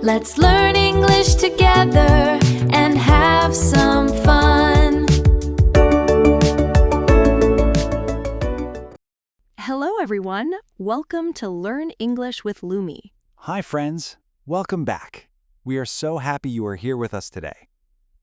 Let's learn English together and have some fun. Hello, everyone. Welcome to Learn English with Lumi. Hi, friends. Welcome back. We are so happy you are here with us today.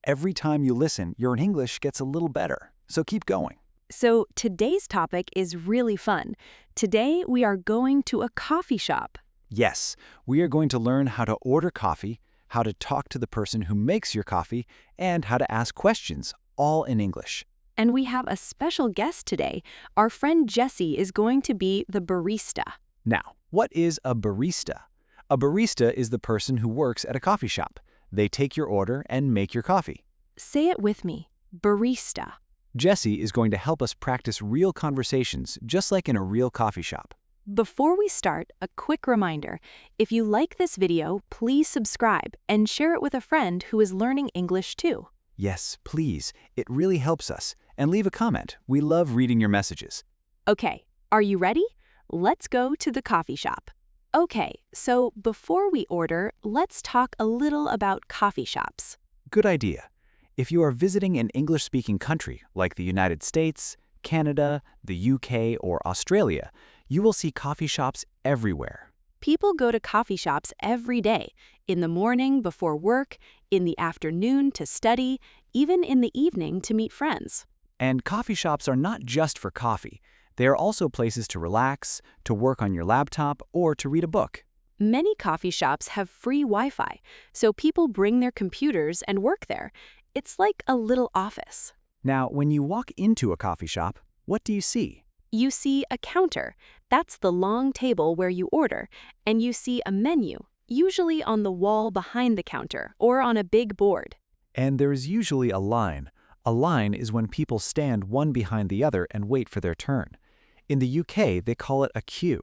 Every time you listen, your English gets a little better, so keep going. So today's topic is really fun. Today, we are going to a coffee shop. Yes, we are going to learn how to order coffee, how to talk to the person who makes your coffee, and how to ask questions, all in English. And we have a special guest today. Our friend Jessie is going to be the barista. Now, what is a barista? A barista is the person who works at a coffee shop. They take your order and make your coffee. Say it with me, barista. Jessie is going to help us practice real conversations, just like in a real coffee shop. Before we start, a quick reminder. If you like this video, please subscribe and share it with a friend who is learning English too. Yes, please. It really helps us. And leave a comment. We love reading your messages. Okay, are you ready? Let's go to the coffee shop. Okay, so before we order, let's talk a little about coffee shops. Good idea. If you are visiting an English-speaking country like the United States, Canada, the UK, or Australia, you will see coffee shops everywhere. People go to coffee shops every day, in the morning before work, in the afternoon to study, even in the evening to meet friends. And coffee shops are not just for coffee. They are also places to relax, to work on your laptop, or to read a book. Many coffee shops have free Wi-Fi, so people bring their computers and work there. It's like a little office. Now, when you walk into a coffee shop, what do you see? You see a counter. That's the long table where you order. And you see a menu, usually on the wall behind the counter or on a big board. And there is usually a line. A line is when people stand one behind the other and wait for their turn. In the UK, they call it a queue.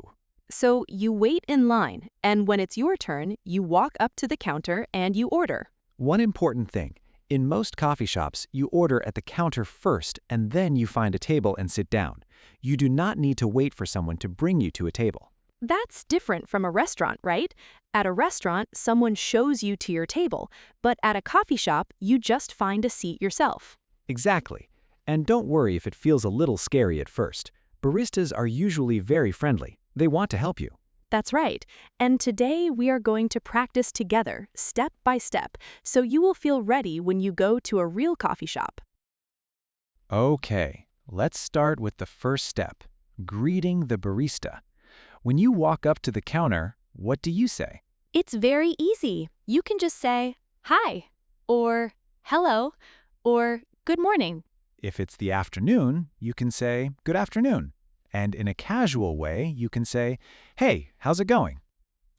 So you wait in line, and when it's your turn, you walk up to the counter and you order. One important thing. In most coffee shops, you order at the counter first and then you find a table and sit down. You do not need to wait for someone to bring you to a table. That's different from a restaurant, right? At a restaurant, someone shows you to your table, but at a coffee shop, you just find a seat yourself. Exactly. And don't worry if it feels a little scary at first. Baristas are usually very friendly. They want to help you. That's right. And today we are going to practice together, step by step, so you will feel ready when you go to a real coffee shop. Okay, let's start with the first step, greeting the barista. When you walk up to the counter, what do you say? It's very easy. You can just say, "Hi," or "Hello," or "Good morning." If it's the afternoon, you can say, "Good afternoon." And in a casual way, you can say, "Hey, how's it going?"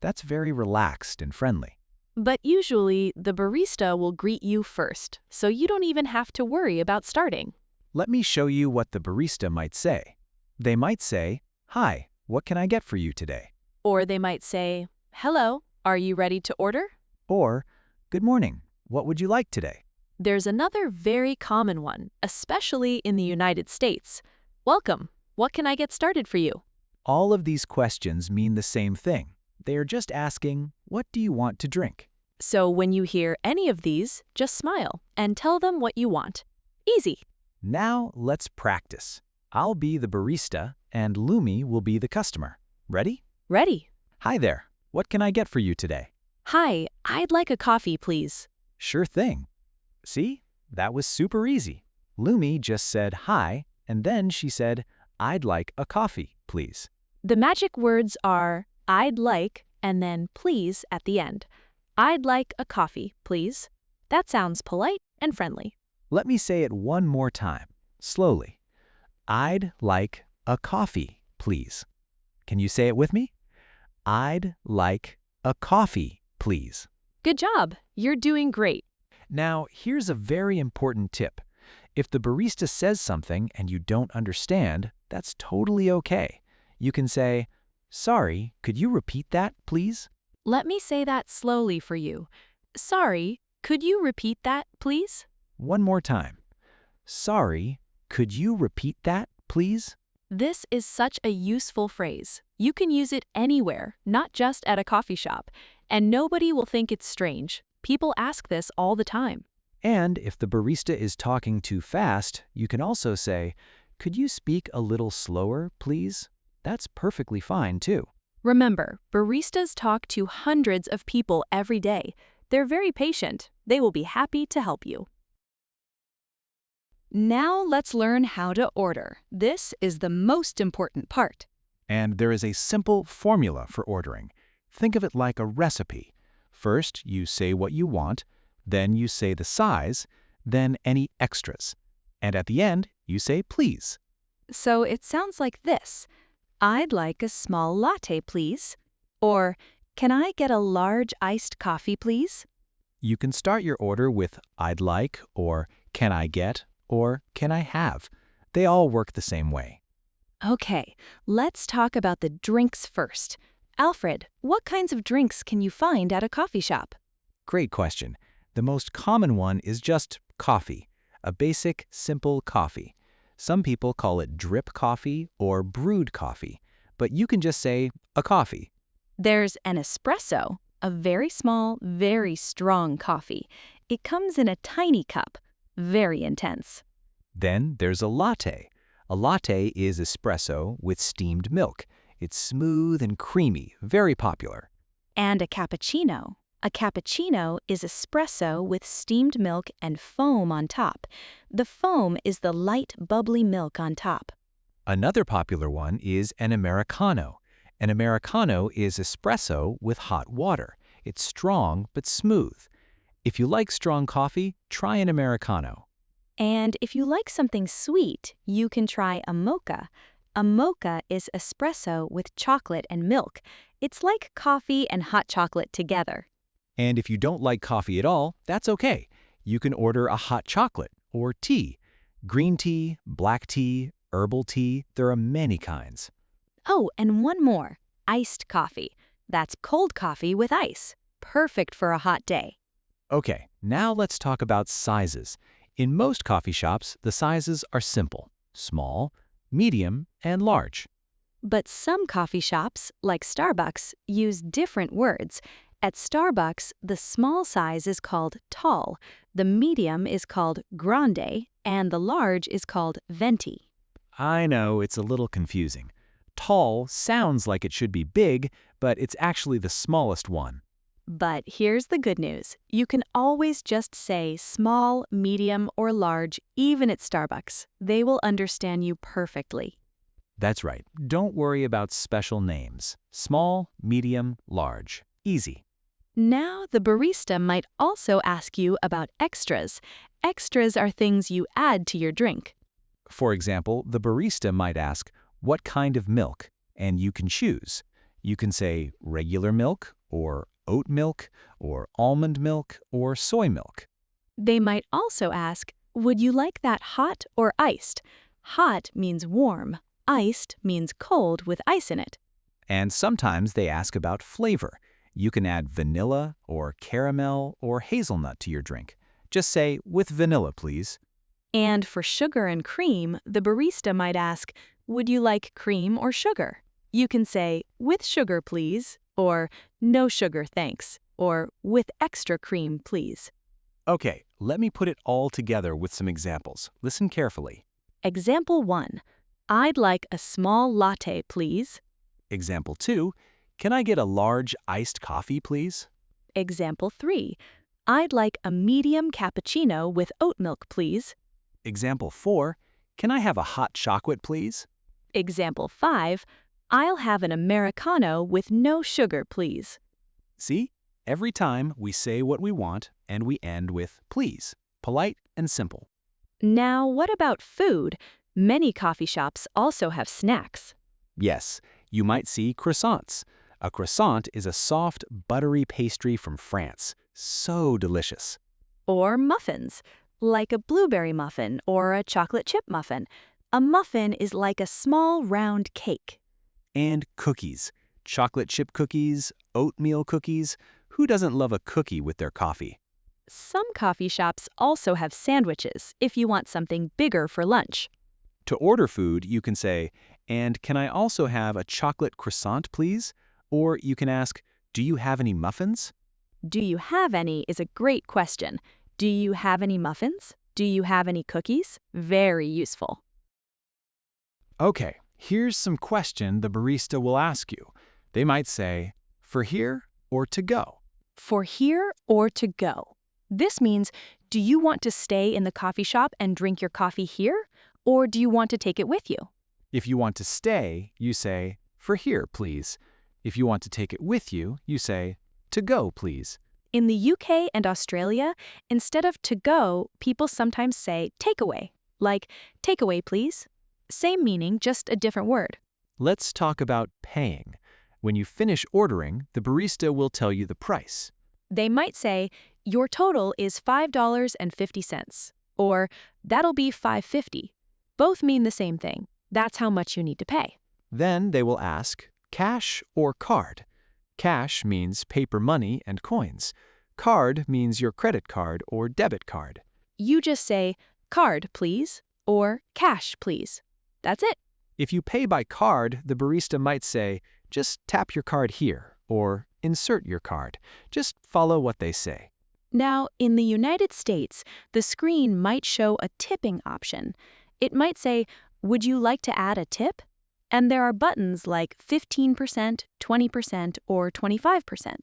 That's very relaxed and friendly. But usually, the barista will greet you first, so you don't even have to worry about starting. Let me show you what the barista might say. They might say, "Hi, what can I get for you today?" Or they might say, "Hello, are you ready to order?" Or, "Good morning, what would you like today?" There's another very common one, especially in the United States. "Welcome. What can I get started for you?" All of these questions mean the same thing. They are just asking, "What do you want to drink?" So when you hear any of these, just smile and tell them what you want. Easy. Now let's practice. I'll be the barista and Lumi will be the customer. Ready? Ready. Hi there. What can I get for you today? Hi, I'd like a coffee, please. Sure thing. See? That was super easy. Lumi just said hi, and then she said, "I'd like a coffee, please." The magic words are "I'd like" and then "please" at the end. I'd like a coffee, please. That sounds polite and friendly. Let me say it one more time, slowly. I'd like a coffee, please. Can you say it with me? I'd like a coffee, please. Good job. You're doing great. Now, here's a very important tip. If the barista says something and you don't understand, that's totally okay. You can say, "Sorry, could you repeat that, please?" Let me say that slowly for you. Sorry, could you repeat that, please? One more time. Sorry, could you repeat that, please? This is such a useful phrase. You can use it anywhere, not just at a coffee shop. And nobody will think it's strange. People ask this all the time. And if the barista is talking too fast, you can also say, "Could you speak a little slower, please?" That's perfectly fine, too. Remember, baristas talk to hundreds of people every day. They're very patient. They will be happy to help you. Now let's learn how to order. This is the most important part. And there is a simple formula for ordering. Think of it like a recipe. First, you say what you want, then you say the size, then any extras. And at the end, you say please. So it sounds like this. I'd like a small latte, please. Or, can I get a large iced coffee, please? You can start your order with "I'd like," or "Can I get," or "Can I have." They all work the same way. Okay, let's talk about the drinks first. Alfred, what kinds of drinks can you find at a coffee shop? Great question. The most common one is just coffee, a basic, simple coffee. Some people call it drip coffee or brewed coffee, but you can just say a coffee. There's an espresso, a very small, very strong coffee. It comes in a tiny cup, very intense. Then there's a latte. A latte is espresso with steamed milk. It's smooth and creamy, very popular. And a cappuccino. A cappuccino is espresso with steamed milk and foam on top. The foam is the light, bubbly milk on top. Another popular one is an Americano. An Americano is espresso with hot water. It's strong but smooth. If you like strong coffee, try an Americano. And if you like something sweet, you can try a mocha. A mocha is espresso with chocolate and milk. It's like coffee and hot chocolate together. And if you don't like coffee at all, that's okay. You can order a hot chocolate or tea. Green tea, black tea, herbal tea, there are many kinds. Oh, and one more. Iced coffee. That's cold coffee with ice. Perfect for a hot day. Okay, now let's talk about sizes. In most coffee shops, the sizes are simple: small, medium, and large. But some coffee shops, like Starbucks, use different words. At Starbucks, the small size is called tall, the medium is called grande, and the large is called venti. I know, it's a little confusing. Tall sounds like it should be big, but it's actually the smallest one. But here's the good news. You can always just say small, medium, or large, even at Starbucks. They will understand you perfectly. That's right. Don't worry about special names. Small, medium, large. Easy. Now, the barista might also ask you about extras. Extras are things you add to your drink. For example, the barista might ask, "What kind of milk?" And you can choose. You can say regular milk, or oat milk, or almond milk, or soy milk. They might also ask, would you like that hot or iced? Hot means warm. Iced means cold with ice in it. And sometimes they ask about flavor. You can add vanilla, or caramel, or hazelnut to your drink. Just say, "With vanilla, please." And for sugar and cream, the barista might ask, would you like cream or sugar? You can say, with sugar, please, or no sugar, thanks, or with extra cream, please. Okay, let me put it all together with some examples. Listen carefully. Example 1. I'd like a small latte, please. Example 2. Can I get a large iced coffee, please? Example 3. I'd like a medium cappuccino with oat milk, please. Example 4. Can I have a hot chocolate, please? Example 5. I'll have an Americano with no sugar, please. See? Every time we say what we want and we end with please. Polite and simple. Now, what about food? Many coffee shops also have snacks. Yes, you might see croissants. A croissant is a soft, buttery pastry from France. So delicious. Or muffins, like a blueberry muffin or a chocolate chip muffin. A muffin is like a small round cake. And cookies. Chocolate chip cookies, oatmeal cookies. Who doesn't love a cookie with their coffee? Some coffee shops also have sandwiches if you want something bigger for lunch. To order food, you can say, "And can I also have a chocolate croissant, please?" Or you can ask, Do you have any muffins? Do you have any is a great question. Do you have any muffins? Do you have any cookies? Very useful. Okay, here's some question the barista will ask you. They might say, for here or to go? For here or to go? This means, do you want to stay in the coffee shop and drink your coffee here, or do you want to take it with you? If you want to stay, you say, for here, please. If you want to take it with you, you say, to go, please. In the UK and Australia, instead of to go, people sometimes say takeaway, like takeaway, please. Same meaning, just a different word. Let's talk about paying. When you finish ordering, the barista will tell you the price. They might say, your total is $5.50, or that'll be $5.50. Both mean the same thing. That's how much you need to pay. Then they will ask, cash or card? Cash means paper money and coins. Card means your credit card or debit card. You just say, card, please, or cash, please. That's it. If you pay by card, the barista might say, just tap your card here, or insert your card. Just follow what they say. Now, in the United States, the screen might show a tipping option. It might say, would you like to add a tip? And there are buttons like 15%, 20%, or 25%.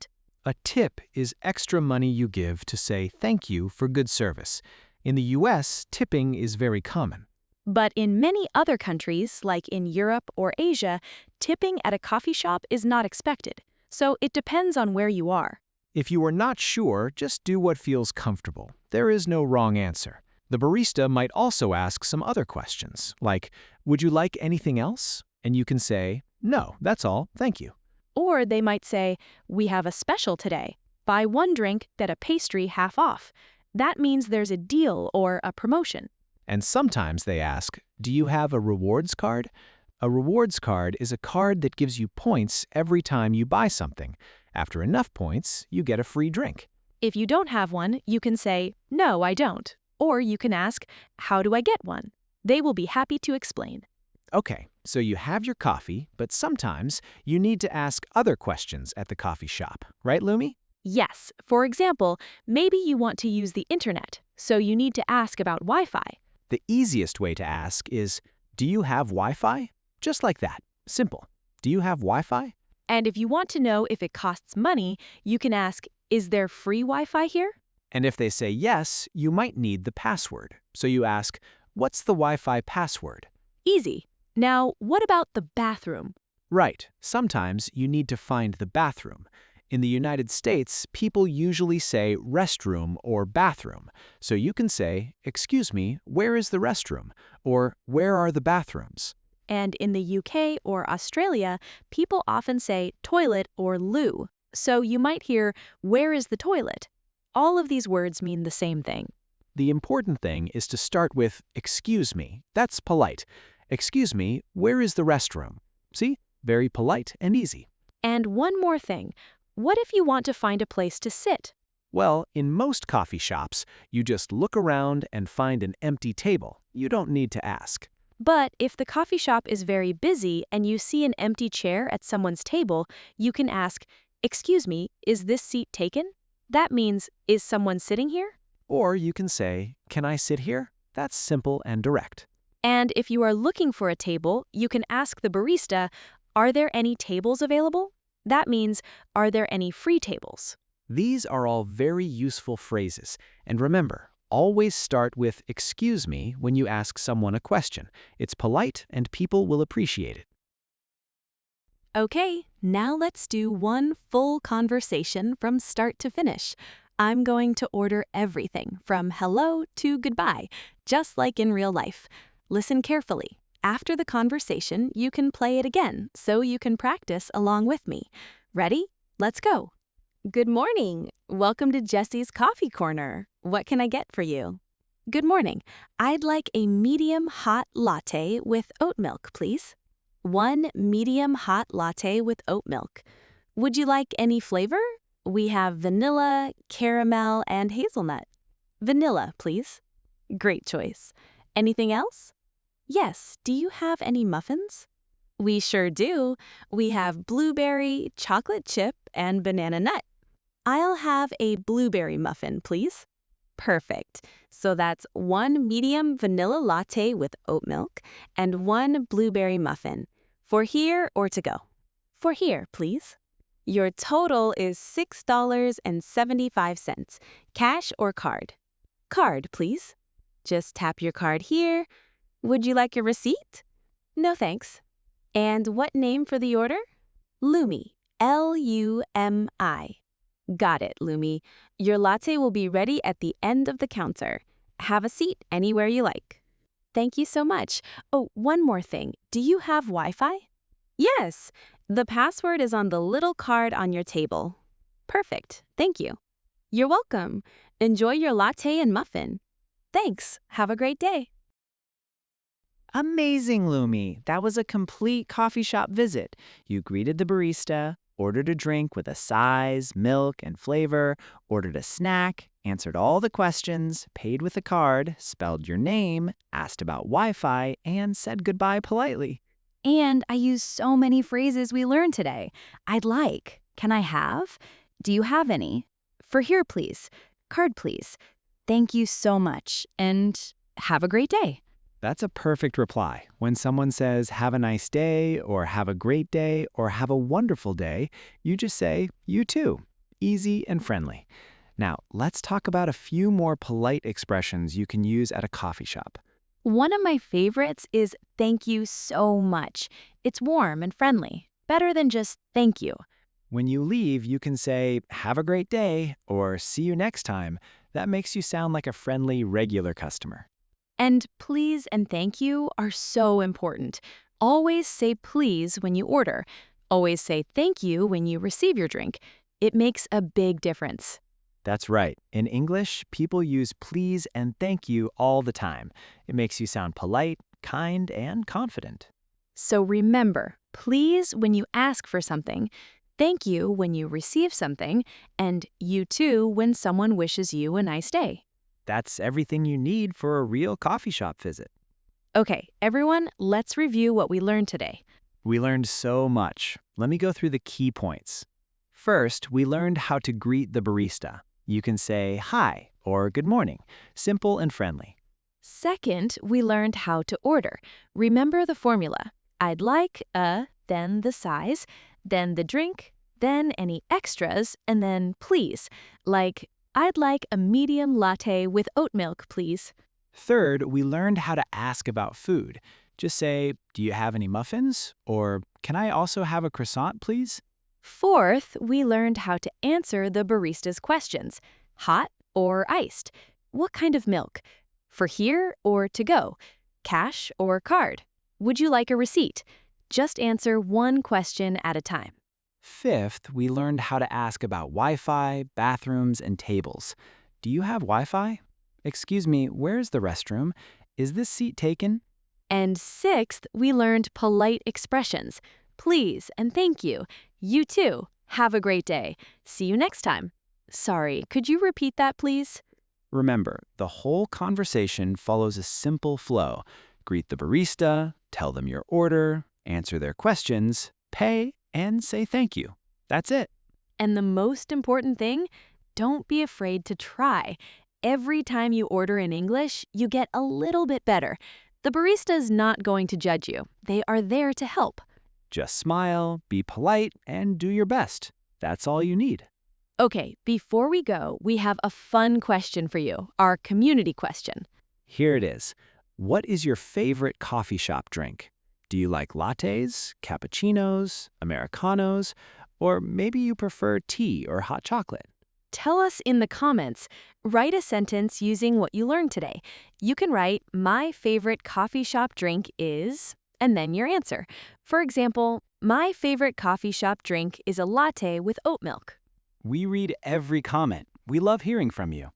A tip is extra money you give to say thank you for good service. In the US, tipping is very common. But in many other countries, like in Europe or Asia, tipping at a coffee shop is not expected. So it depends on where you are. If you are not sure, just do what feels comfortable. There is no wrong answer. The barista might also ask some other questions, like, would you like anything else? And you can say, no, that's all, thank you. Or they might say, we have a special today. Buy one drink, get a pastry half off. That means there's a deal or a promotion. And sometimes they ask, do you have a rewards card? A rewards card is a card that gives you points every time you buy something. After enough points, you get a free drink. If you don't have one, you can say, no, I don't. Or you can ask, how do I get one? They will be happy to explain. Okay, so you have your coffee, but sometimes you need to ask other questions at the coffee shop, right, Lumi? Yes. For example, maybe you want to use the internet, so you need to ask about Wi-Fi. The easiest way to ask is, do you have Wi-Fi? Just like that. Simple. Do you have Wi-Fi? And if you want to know if it costs money, you can ask, is there free Wi-Fi here? And if they say yes, you might need the password. So you ask, what's the Wi-Fi password? Easy. Now, what about the bathroom? Right. Sometimes you need to find the bathroom. In the United States, people usually say restroom or bathroom. So you can say, excuse me, where is the restroom? Or where are the bathrooms? And in the UK or Australia, people often say toilet or loo. So you might hear, where is the toilet? All of these words mean the same thing. The important thing is to start with, excuse me. That's polite. Excuse me, where is the restroom? See? Very polite and easy. And one more thing. What if you want to find a place to sit? Well, in most coffee shops, you just look around and find an empty table. You don't need to ask. But if the coffee shop is very busy and you see an empty chair at someone's table, you can ask, excuse me, is this seat taken? That means, is someone sitting here? Or you can say, can I sit here? That's simple and direct. And if you are looking for a table, you can ask the barista, are there any tables available? That means, are there any free tables? These are all very useful phrases. And remember, always start with excuse me when you ask someone a question. It's polite and people will appreciate it. Okay, now let's do one full conversation from start to finish. I'm going to order everything from hello to goodbye, just like in real life. Listen carefully. After the conversation, you can play it again, so you can practice along with me. Ready? Let's go. Good morning. Welcome to Jessie's Coffee Corner. What can I get for you? Good morning. I'd like a medium hot latte with oat milk, please. One medium hot latte with oat milk. Would you like any flavor? We have vanilla, caramel, and hazelnut. Vanilla, please. Great choice. Anything else? Yes. Do you have any muffins? We sure do. We have blueberry, chocolate chip, and banana nut. I'll have a blueberry muffin, please. Perfect. So that's 1 medium vanilla latte with oat milk and 1 blueberry muffin. For here or to go? For here, please. Your total is $6.75. Cash or card? Card, please. Just tap your card here. Would you like a receipt? No, thanks. And what name for the order? Lumi. L-U-M-I. Got it, Lumi. Your latte will be ready at the end of the counter. Have a seat anywhere you like. Thank you so much. Oh, one more thing. Do you have Wi-Fi? Yes. The password is on the little card on your table. Perfect. Thank you. You're welcome. Enjoy your latte and muffin. Thanks. Have a great day. Amazing, Lumi. That was a complete coffee shop visit. You greeted the barista, ordered a drink with a size, milk, and flavor, ordered a snack, answered all the questions, paid with a card, spelled your name, asked about Wi-Fi, and said goodbye politely. And I used so many phrases we learned today. I'd like. Can I have? Do you have any? For here, please. Card, please. Thank you so much. And have a great day. That's a perfect reply. When someone says, have a nice day, or have a great day, or have a wonderful day, you just say, you too. Easy and friendly. Now, let's talk about a few more polite expressions you can use at a coffee shop. One of my favorites is thank you so much. It's warm and friendly, better than just thank you. When you leave, you can say, have a great day, or see you next time. That makes you sound like a friendly, regular customer. And please and thank you are so important. Always say please when you order. Always say thank you when you receive your drink. It makes a big difference. That's right. In English, people use please and thank you all the time. It makes you sound polite, kind, and confident. So remember, please when you ask for something, thank you when you receive something, and you too when someone wishes you a nice day. That's everything you need for a real coffee shop visit. Okay, everyone, let's review what we learned today. We learned so much. Let me go through the key points. First, we learned how to greet the barista. You can say hi or good morning, simple and friendly. Second, we learned how to order. Remember the formula. I'd like a, then the size, then the drink, then any extras, and then please. Like, I'd like a medium latte with oat milk, please. Third, we learned how to ask about food. Just say, do you have any muffins? Or can I also have a croissant, please? Fourth, we learned how to answer the barista's questions. Hot or iced? What kind of milk? For here or to go? Cash or card? Would you like a receipt? Just answer one question at a time. Fifth, we learned how to ask about Wi-Fi, bathrooms, and tables. Do you have Wi-Fi? Excuse me, where's the restroom? Is this seat taken? And sixth, we learned polite expressions. Please and thank you. You too. Have a great day. See you next time. Sorry, could you repeat that, please? Remember, the whole conversation follows a simple flow. Greet the barista, tell them your order, answer their questions, pay, and say thank you. That's it. And the most important thing, don't be afraid to try. Every time you order in English, you get a little bit better. The barista is not going to judge you. They are there to help. Just smile, be polite, and do your best. That's all you need. Okay, before we go, we have a fun question for you, our community question. Here it is. What is your favorite coffee shop drink? Do you like lattes, cappuccinos, Americanos, or maybe you prefer tea or hot chocolate? Tell us in the comments. Write a sentence using what you learned today. You can write, my favorite coffee shop drink is, and then your answer. For example, my favorite coffee shop drink is a latte with oat milk. We read every comment. We love hearing from you.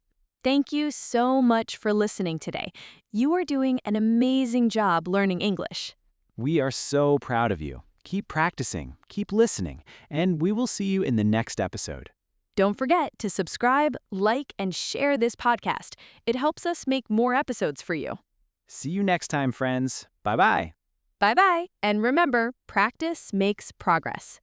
Thank you so much for listening today. You are doing an amazing job learning English. We are so proud of you. Keep practicing, keep listening, and we will see you in the next episode. Don't forget to subscribe, like, and share this podcast. It helps us make more episodes for you. See you next time, friends. Bye-bye. Bye-bye. And remember, practice makes progress.